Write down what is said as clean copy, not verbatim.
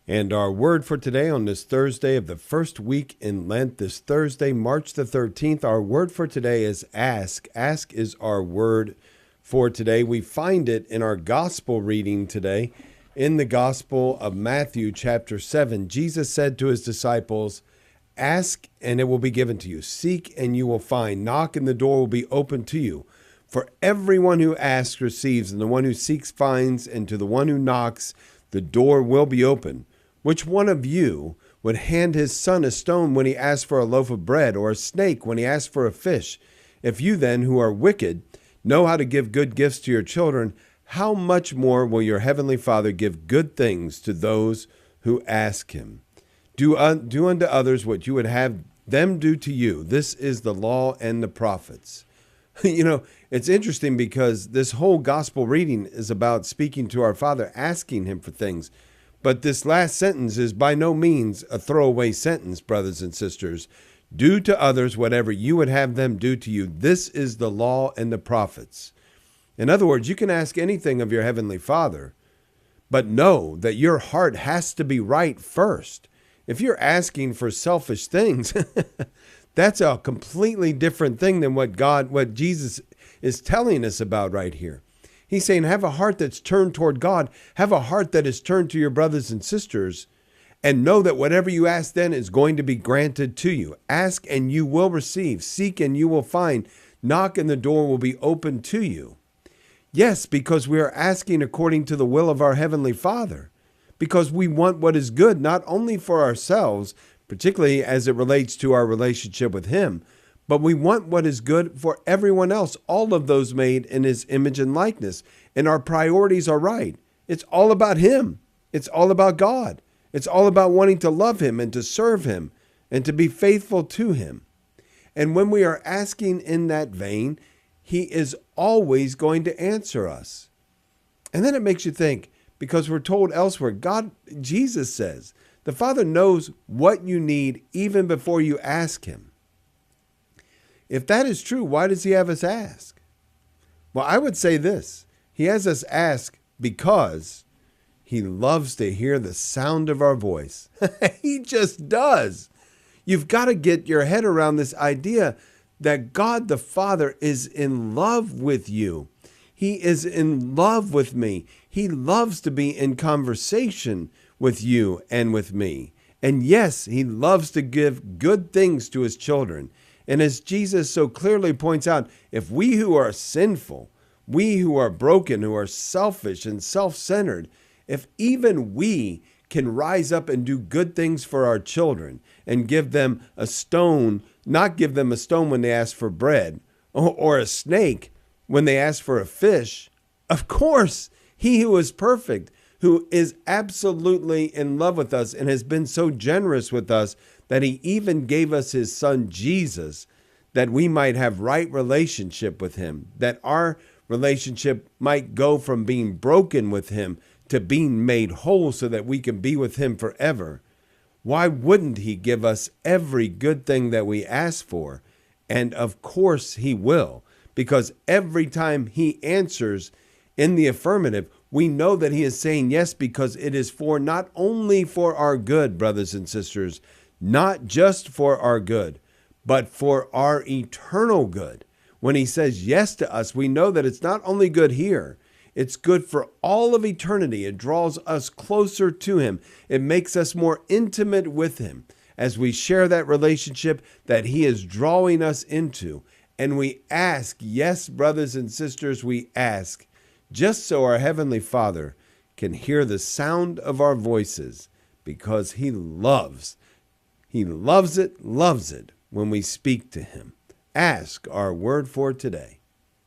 And our word for today on this Thursday of the first week in Lent, this Thursday, March the 13th, our word for today is ask. Ask is our word for today. We find it in our gospel reading today in the Gospel of Matthew chapter 7. Jesus said to his disciples, "Ask and it will be given to you. Seek and you will find. Knock and the door will be opened to you. For everyone who asks receives, and the one who seeks finds, and to the one who knocks the door will be open. Which one of you would hand his son a stone when he asks for a loaf of bread, or a snake when he asks for a fish? If you then, who are wicked, know how to give good gifts to your children, how much more will your heavenly Father give good things to those who ask him? Do unto others what you would have them do to you. This is the law and the prophets." You know, it's interesting because this whole gospel reading is about speaking to our Father, asking him for things. But this last sentence is by no means a throwaway sentence, brothers and sisters. Do to others whatever you would have them do to you. This is the law and the prophets. In other words, you can ask anything of your heavenly Father, but know that your heart has to be right first. If you're asking for selfish things, that's a completely different thing than what Jesus is telling us about right here. He's saying, have a heart that's turned toward God. Have a heart that is turned to your brothers and sisters, and know that whatever you ask then is going to be granted to you. Ask and you will receive. Seek and you will find. Knock and the door will be opened to you. Yes, because we are asking according to the will of our Heavenly Father, because we want what is good, not only for ourselves, particularly as it relates to our relationship with Him, but we want what is good for everyone else, all of those made in His image and likeness. And our priorities are right. It's all about Him. It's all about God. It's all about wanting to love Him and to serve Him and to be faithful to Him. And when we are asking in that vein, He is always going to answer us. And then it makes you think, because we're told elsewhere, Jesus says, the Father knows what you need even before you ask Him. If that is true, why does He have us ask? Well, I would say this. He has us ask because He loves to hear the sound of our voice. He just does. You've got to get your head around this idea that God the Father is in love with you. He is in love with me. He loves to be in conversation with you and with me. And yes, He loves to give good things to His children. And as Jesus so clearly points out, if we who are sinful, we who are broken, who are selfish and self-centered, if even we can rise up and do good things for our children and give them a stone, not give them a stone when they ask for bread, or a snake when they ask for a fish, of course, He who is perfect, who is absolutely in love with us and has been so generous with us that He even gave us His Son Jesus, that we might have right relationship with Him, that our relationship might go from being broken with Him to being made whole so that we can be with Him forever. Why wouldn't He give us every good thing that we ask for? And of course He will, because every time He answers in the affirmative, we know that He is saying yes, because it is for not only for our good, brothers and sisters, not just for our good, but for our eternal good. When He says yes to us, we know that it's not only good here, it's good for all of eternity. It draws us closer to Him. It makes us more intimate with Him as we share that relationship that He is drawing us into. And we ask, yes, brothers and sisters, we ask, just so our Heavenly Father can hear the sound of our voices, because He loves it when we speak to Him. Ask our word for today.